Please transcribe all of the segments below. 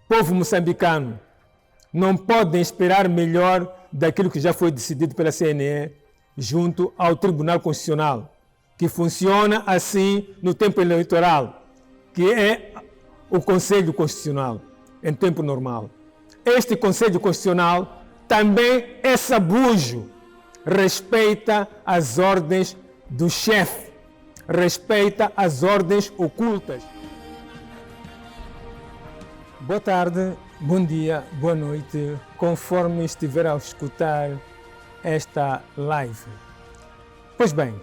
povo moçambicano, não podem esperar melhor daquilo que já foi decidido pela CNE junto ao Tribunal Constitucional, que funciona assim no tempo eleitoral, que é o Conselho Constitucional, em tempo normal. Este Conselho Constitucional também é sabujo, respeita as ordens do chefe, respeita as ordens ocultas. Boa tarde, bom dia, boa noite, conforme estiver a escutar esta live. Pois bem,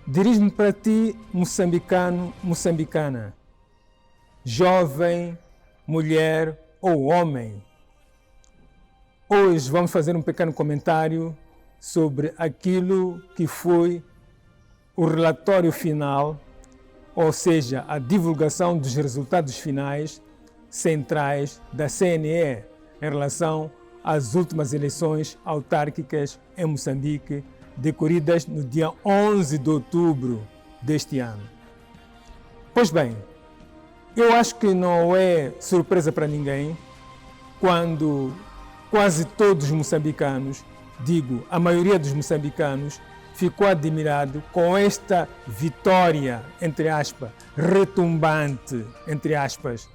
dirijo-me para ti, moçambicano, moçambicana, jovem, mulher ou homem. Hoje vamos fazer um pequeno comentário sobre aquilo que foi o relatório final, ou seja, a divulgação dos resultados finais centrais da CNE em relação às últimas eleições autárquicas em Moçambique, decorridas no dia 11 de outubro deste ano. Pois bem, eu acho que não é surpresa para ninguém quando quase todos os moçambicanos, digo, a maioria dos moçambicanos, ficou admirado com esta vitória, entre aspas, retumbante, entre aspas,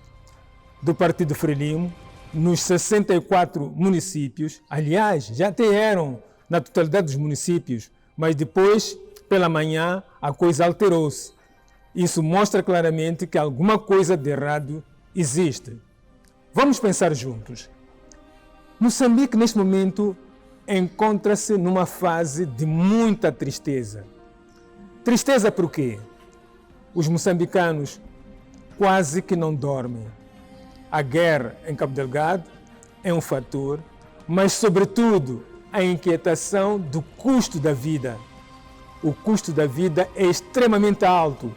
do Partido Frelimo nos 64 municípios. Aliás, já até eram na totalidade dos municípios, mas depois, pela manhã, a coisa alterou-se. Isso mostra claramente que alguma coisa de errado existe. Vamos pensar juntos. Moçambique, neste momento, encontra-se numa fase de muita tristeza. Tristeza por quê? Os moçambicanos quase que não dormem. A guerra em Cabo Delgado é um fator, mas, sobretudo, a inquietação do custo da vida. O custo da vida é extremamente alto,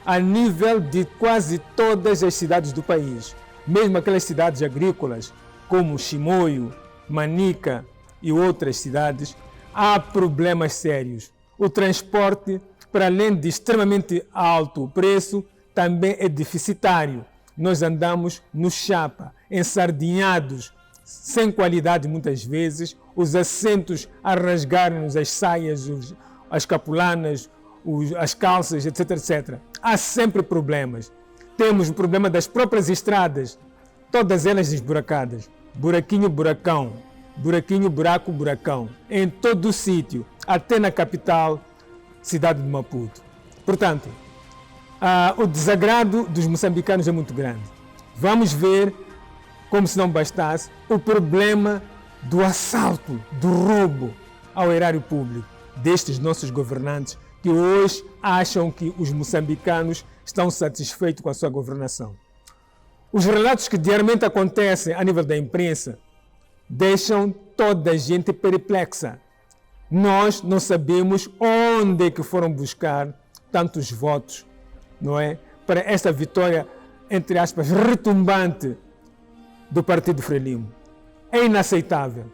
a nível de quase todas as cidades do país, mesmo aquelas cidades agrícolas, como Chimoio, Manica e outras cidades, há problemas sérios. O transporte, para além de extremamente alto o preço, também é deficitário. Nós andamos no chapa, ensardinhados, sem qualidade muitas vezes, os assentos a rasgar-nos as saias, as capulanas, as calças, etc, etc. Há sempre problemas. Temos o problema das próprias estradas, todas elas esburacadas. Buraquinho, buracão. Buraquinho, buraco, buracão. Em todo o sítio, até na capital, cidade de Maputo. Portanto, o desagrado dos moçambicanos é muito grande. Vamos ver, como se não bastasse, o problema do assalto, do roubo ao erário público destes nossos governantes que hoje acham que os moçambicanos estão satisfeitos com a sua governação. Os relatos que diariamente acontecem a nível da imprensa deixam toda a gente perplexa. Nós não sabemos onde é que foram buscar tantos votos, não é? Para esta vitória, entre aspas, retumbante do Partido Frelimo. É inaceitável.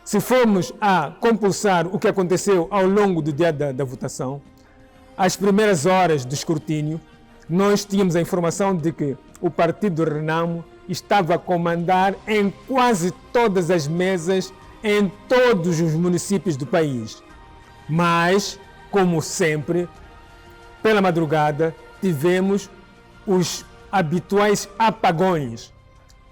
Se formos a compulsar o que aconteceu ao longo do dia da votação, às primeiras horas do escrutínio, nós tínhamos a informação de que o Partido Renamo estava a comandar em quase todas as mesas em todos os municípios do país. Mas, como sempre, pela madrugada, tivemos os habituais apagões,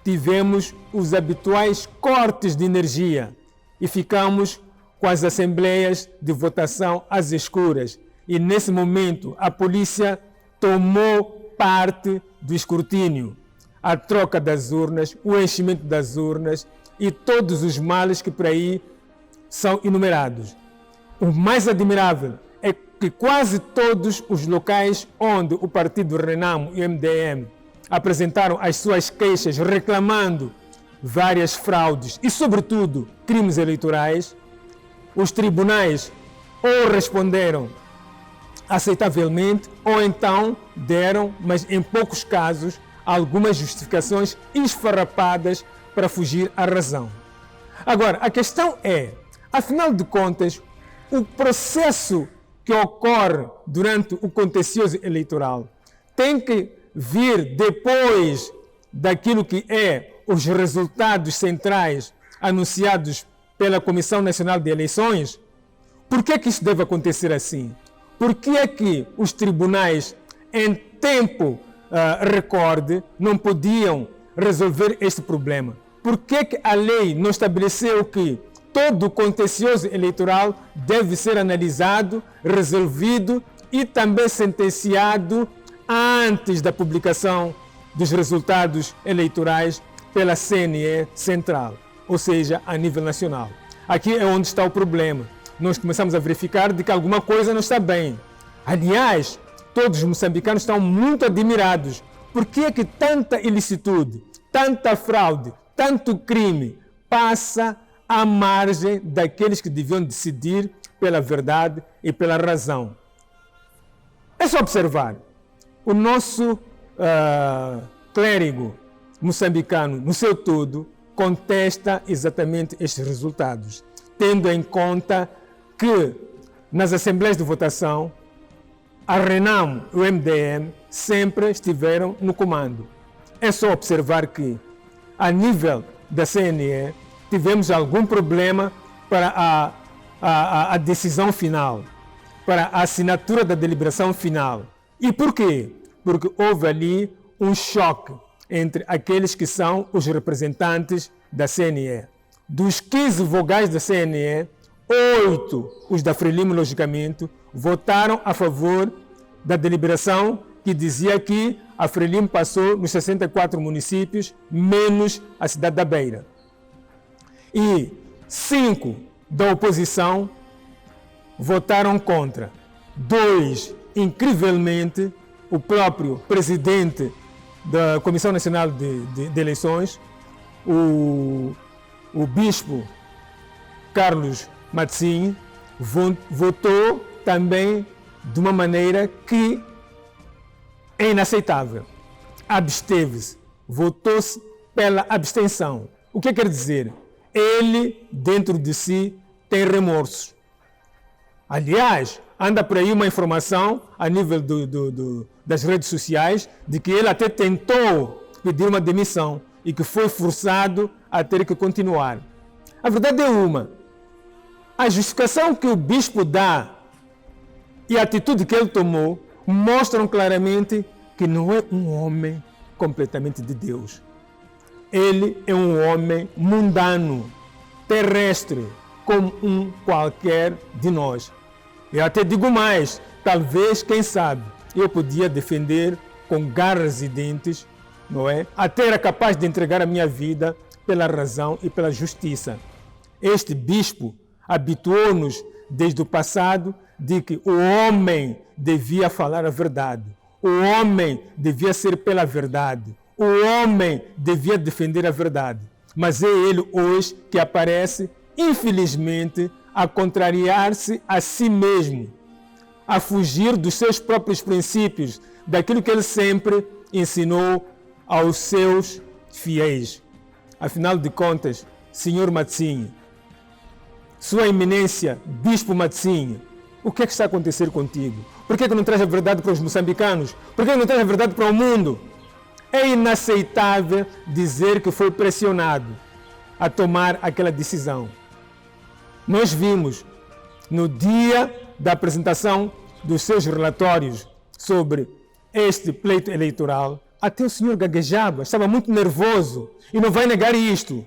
tivemos os habituais cortes de energia e ficamos com as assembleias de votação às escuras. E nesse momento a polícia tomou parte do escrutínio, a troca das urnas, o enchimento das urnas e todos os males que por aí são enumerados. O mais admirável é que quase todos os locais onde o Partido Renamo e o MDM apresentaram as suas queixas reclamando várias fraudes e, sobretudo, crimes eleitorais, os tribunais ou responderam aceitavelmente ou então deram, mas em poucos casos, algumas justificações esfarrapadas para fugir à razão. Agora, a questão é, afinal de contas, o processo que ocorre durante o contencioso eleitoral tem que vir depois daquilo que é os resultados centrais anunciados pela Comissão Nacional de Eleições, por que isso deve acontecer assim? Por que é que os tribunais, em tempo recorde, não podiam resolver este problema? Por que a lei não estabeleceu que todo o contencioso eleitoral deve ser analisado, resolvido e também sentenciado antes da publicação dos resultados eleitorais pela CNE Central, ou seja, a nível nacional? Aqui é onde está o problema. Nós começamos a verificar de que alguma coisa não está bem. Aliás, todos os moçambicanos estão muito admirados. Por que é que tanta ilicitude, tanta fraude, tanto crime passa à margem daqueles que deviam decidir pela verdade e pela razão? É só observar. O nosso clérigo moçambicano, no seu todo, contesta exatamente estes resultados, tendo em conta que nas assembleias de votação a RENAM e o MDM sempre estiveram no comando. É só observar que, a nível da CNE, tivemos algum problema para a decisão final, para a assinatura da deliberação final. E por quê? Porque houve ali um choque entre aqueles que são os representantes da CNE. Dos 15 vogais da CNE, 8, os da Frelimo, logicamente, votaram a favor da deliberação que dizia que a Frelimo passou nos 64 municípios, menos a cidade da Beira. E 5 da oposição votaram contra. 2, incrivelmente, o próprio presidente da Comissão Nacional de Eleições, o bispo Carlos Matsinho, votou também de uma maneira que é inaceitável. Absteve-se, votou-se pela abstenção. O que quer dizer? Ele, dentro de si, tem remorsos. Aliás, anda por aí uma informação a nível das redes sociais de que ele até tentou pedir uma demissão e que foi forçado a ter que continuar. A verdade é uma. A justificação que o bispo dá e a atitude que ele tomou mostram claramente que não é um homem completamente de Deus. Ele é um homem mundano, terrestre, como um qualquer de nós. Eu até digo mais, talvez, quem sabe, eu podia defender com garras e dentes, não é? Até era capaz de entregar a minha vida pela razão e pela justiça. Este bispo habituou-nos desde o passado de que o homem devia falar a verdade, o homem devia ser pela verdade, o homem devia defender a verdade. Mas é ele hoje que aparece, infelizmente, a contrariar-se a si mesmo, a fugir dos seus próprios princípios, daquilo que ele sempre ensinou aos seus fiéis. Afinal de contas, Senhor Matsinho, Sua Eminência, Bispo Matsinho, o que é que está a acontecer contigo? Por que não traz a verdade para os moçambicanos? Por que não traz a verdade para o mundo? É inaceitável dizer que foi pressionado a tomar aquela decisão. Nós vimos, no dia da apresentação dos seus relatórios sobre este pleito eleitoral, até o senhor gaguejava, estava muito nervoso e não vai negar isto,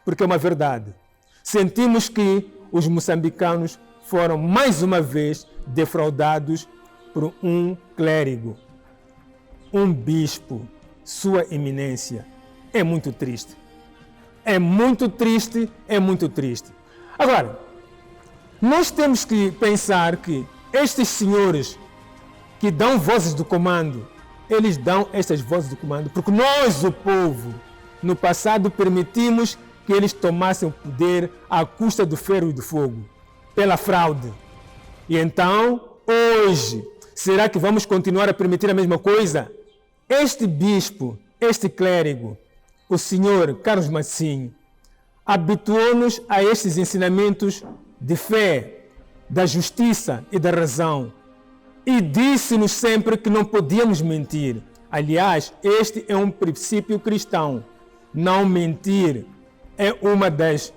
porque é uma verdade. Sentimos que os moçambicanos foram mais uma vez defraudados por um clérigo, um bispo, Sua Eminência. É muito triste. É muito triste, é muito triste. Agora, nós temos que pensar que estes senhores que dão vozes do comando, eles dão estas vozes do comando porque nós, o povo, no passado permitimos que eles tomassem o poder à custa do ferro e do fogo, pela fraude. E então, hoje, será que vamos continuar a permitir a mesma coisa? Este bispo, este clérigo, o senhor Carlos Matsinho, habituou-nos a estes ensinamentos de fé, da justiça e da razão. E disse-nos sempre que não podíamos mentir. Aliás, este é um princípio cristão. Não mentir é uma das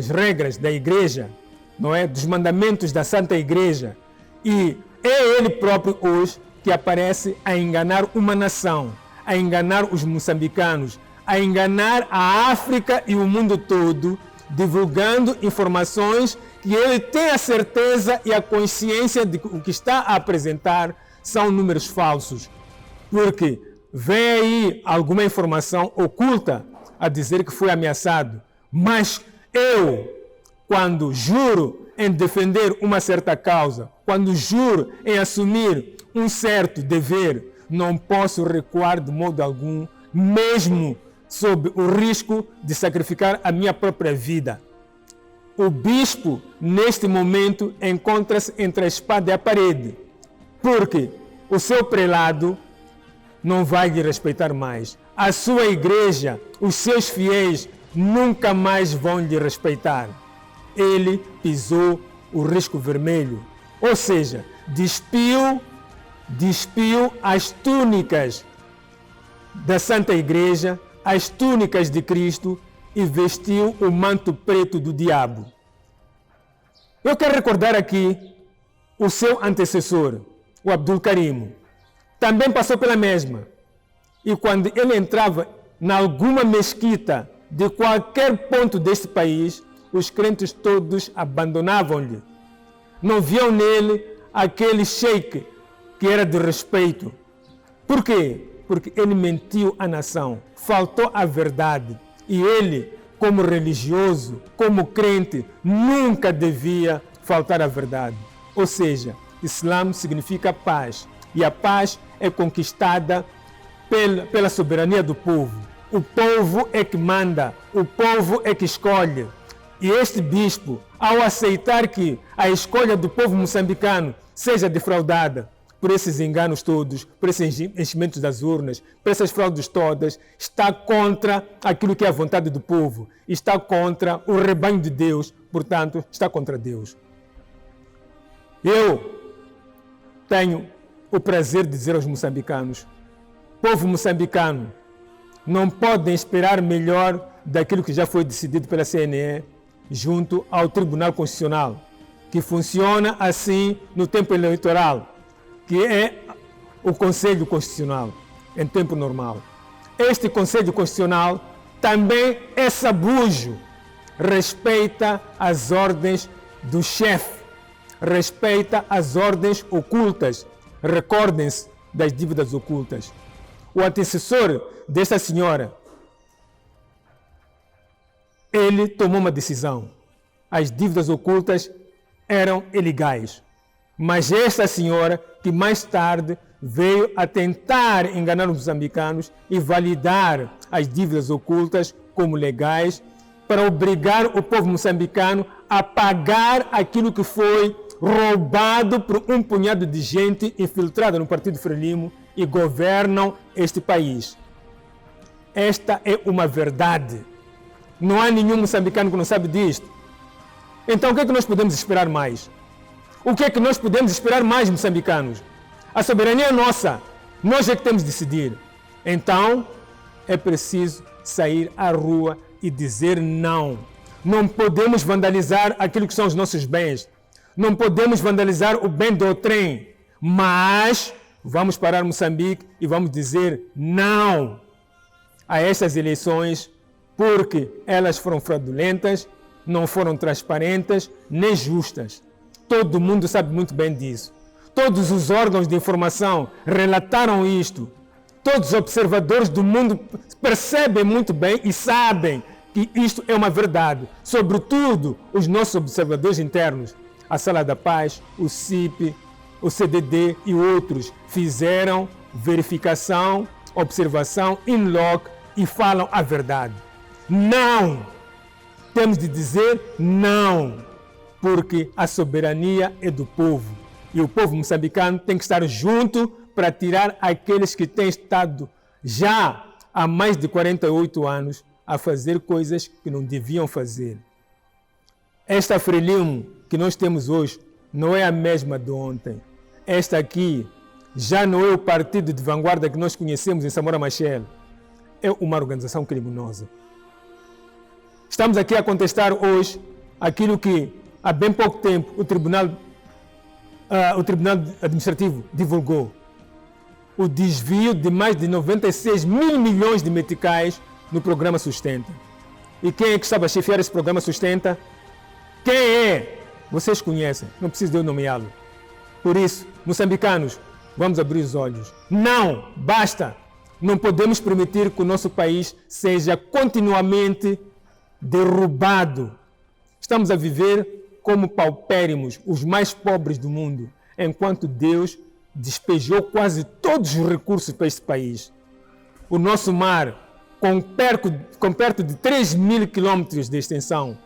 regras da igreja, não é? Dos mandamentos da Santa Igreja. E é ele próprio hoje que aparece a enganar uma nação, a enganar os moçambicanos, a enganar a África e o mundo todo, divulgando informações que ele tem a certeza e a consciência de que o que está a apresentar são números falsos. Porque vem aí alguma informação oculta a dizer que foi ameaçado. Mas eu, quando juro em defender uma certa causa, quando juro em assumir um certo dever, não posso recuar de modo algum, mesmo sob o risco de sacrificar a minha própria vida. O bispo, neste momento, encontra-se entre a espada e a parede, porque o seu prelado não vai lhe respeitar mais. A sua igreja, os seus fiéis, nunca mais vão lhe respeitar. Ele pisou o risco vermelho, ou seja, despiu as túnicas da Santa Igreja, as túnicas de Cristo, e vestiu o manto preto do diabo. Eu quero recordar aqui o seu antecessor, o Abdul Karim. Também passou pela mesma. E quando ele entrava em alguma mesquita de qualquer ponto deste país, os crentes todos abandonavam-lhe. Não viam nele aquele sheik que era de respeito. Por quê? Porque ele mentiu à nação, faltou à verdade. E ele, como religioso, como crente, nunca devia faltar à verdade. Ou seja, Islã significa paz. E a paz é conquistada pela soberania do povo. O povo é que manda, o povo é que escolhe. E este bispo, ao aceitar que a escolha do povo moçambicano seja defraudada por esses enganos todos, por esses enchimentos das urnas, por essas fraudes todas, está contra aquilo que é a vontade do povo, está contra o rebanho de Deus, portanto, está contra Deus. Eu tenho o prazer de dizer aos moçambicanos: povo moçambicano, não podem esperar melhor daquilo que já foi decidido pela CNE junto ao Tribunal Constitucional, que funciona assim no tempo eleitoral, que é o Conselho Constitucional, em tempo normal. Este Conselho Constitucional também é sabujo, respeita as ordens do chefe, respeita as ordens ocultas. Recordem-se das dívidas ocultas. O antecessor desta senhora, ele tomou uma decisão. As dívidas ocultas eram ilegais. Mas esta senhora, que mais tarde veio a tentar enganar os moçambicanos e validar as dívidas ocultas como legais, para obrigar o povo moçambicano a pagar aquilo que foi roubado por um punhado de gente infiltrada no Partido Frelimo e governam este país. Esta é uma verdade. Não há nenhum moçambicano que não sabe disto. Então o que é que nós podemos esperar mais? O que é que nós podemos esperar mais, moçambicanos? A soberania é nossa. Nós é que temos de decidir. Então, é preciso sair à rua e dizer não. Não podemos vandalizar aquilo que são os nossos bens. Não podemos vandalizar o bem do trem. Mas vamos parar Moçambique e vamos dizer não a estas eleições, porque elas foram fraudulentas, não foram transparentes nem justas. Todo mundo sabe muito bem disso. Todos os órgãos de informação relataram isto. Todos os observadores do mundo percebem muito bem e sabem que isto é uma verdade. Sobretudo, os nossos observadores internos, a Sala da Paz, o CIP, o CDD e outros, fizeram verificação, observação in loco e falam a verdade. Não! Temos de dizer não, porque a soberania é do povo. E o povo moçambicano tem que estar junto para tirar aqueles que têm estado já há mais de 48 anos a fazer coisas que não deviam fazer. Esta Frelimo que nós temos hoje não é a mesma de ontem. Esta aqui já não é o partido de vanguarda que nós conhecemos em Samora Machel, é uma organização criminosa. Estamos aqui a contestar hoje aquilo que há bem pouco tempo o Tribunal Administrativo divulgou. O desvio de mais de 96 mil milhões de meticais no programa Sustenta. E quem é que estava a chefiar esse programa Sustenta? Quem é? Vocês conhecem, não preciso de eu nomeá-lo. Por isso, moçambicanos, vamos abrir os olhos. Não, basta! Não podemos permitir que o nosso país seja continuamente derrubado. Estamos a viver como paupérrimos, os mais pobres do mundo, enquanto Deus despejou quase todos os recursos para este país. O nosso mar, com perto de 3.000 quilômetros de extensão,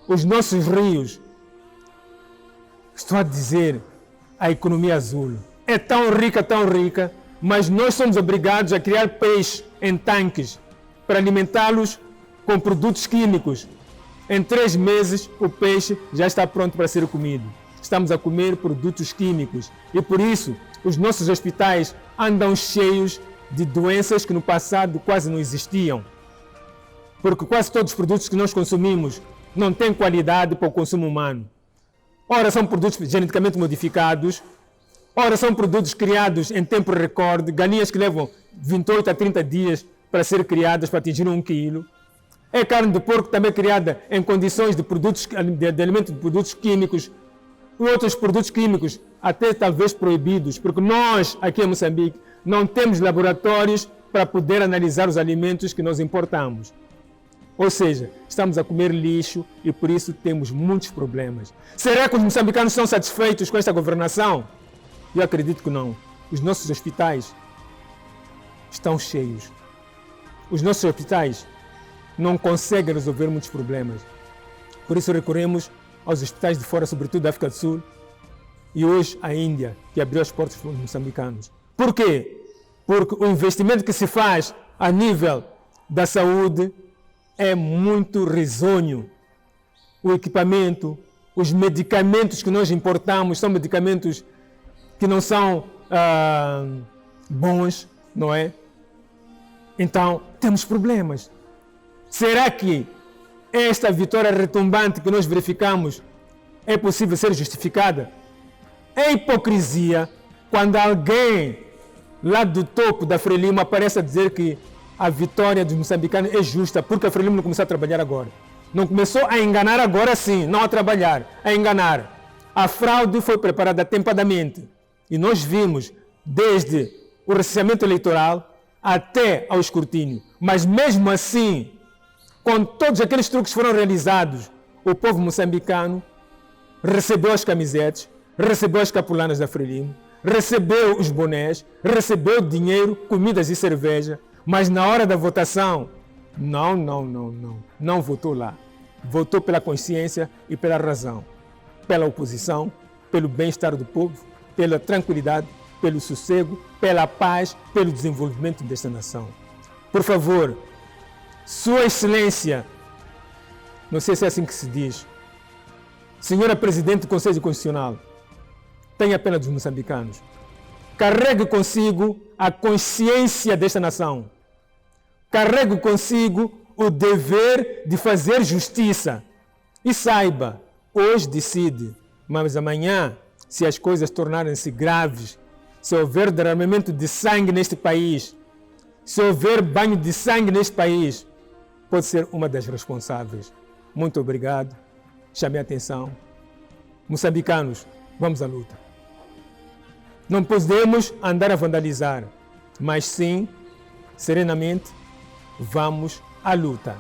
os nossos rios, estou a dizer, a economia azul é tão rica, mas nós somos obrigados a criar peixe em tanques para alimentá-los com produtos químicos. Em 3 meses, o peixe já está pronto para ser comido. Estamos a comer produtos químicos e, por isso, os nossos hospitais andam cheios de doenças que no passado quase não existiam. Porque quase todos os produtos que nós consumimos não têm qualidade para o consumo humano. Ora são produtos geneticamente modificados, ora são produtos criados em tempo recorde, galinhas que levam 28 a 30 dias para ser criadas, para atingir 1 quilo. É carne de porco também criada em condições de alimentos de produtos químicos, e outros produtos químicos até talvez proibidos, porque nós, aqui em Moçambique, não temos laboratórios para poder analisar os alimentos que nós importamos. Ou seja, estamos a comer lixo e por isso temos muitos problemas. Será que os moçambicanos estão satisfeitos com esta governação? Eu acredito que não. Os nossos hospitais estão cheios. Os nossos hospitais não conseguem resolver muitos problemas. Por isso recorremos aos hospitais de fora, sobretudo da África do Sul, e hoje a Índia, que abriu as portas para os moçambicanos. Por quê? Porque o investimento que se faz a nível da saúde é muito risonho. O equipamento, os medicamentos que nós importamos são medicamentos que não são bons, não é? Então, temos problemas. Será que esta vitória retumbante que nós verificamos é possível ser justificada? É hipocrisia quando alguém lá do topo da Frelimo aparece a dizer que a vitória dos moçambicanos é justa porque a Frelimo não começou a trabalhar agora. Não começou a enganar agora sim, não a trabalhar, a enganar. A fraude foi preparada atempadamente e nós vimos desde o recenseamento eleitoral até ao escrutínio. Mas mesmo assim, com todos aqueles truques que foram realizados, o povo moçambicano recebeu as camisetas, recebeu as capulanas da Frelimo, recebeu os bonés, recebeu dinheiro, comidas e cerveja, mas na hora da votação, não votou lá. Votou pela consciência e pela razão, pela oposição, pelo bem-estar do povo, pela tranquilidade, pelo sossego, pela paz, pelo desenvolvimento desta nação. Por favor, Sua Excelência, não sei se é assim que se diz, Senhora Presidente do Conselho Constitucional, tenha pena dos moçambicanos. Carregue consigo a consciência desta nação. Carregue consigo o dever de fazer justiça. E saiba, hoje decide, mas amanhã, se as coisas tornarem-se graves, se houver derramamento de sangue neste país, se houver banho de sangue neste país, pode ser uma das responsáveis. Muito obrigado. Chamei a atenção. Moçambicanos, vamos à luta. Não podemos andar a vandalizar, mas sim, serenamente, vamos à luta.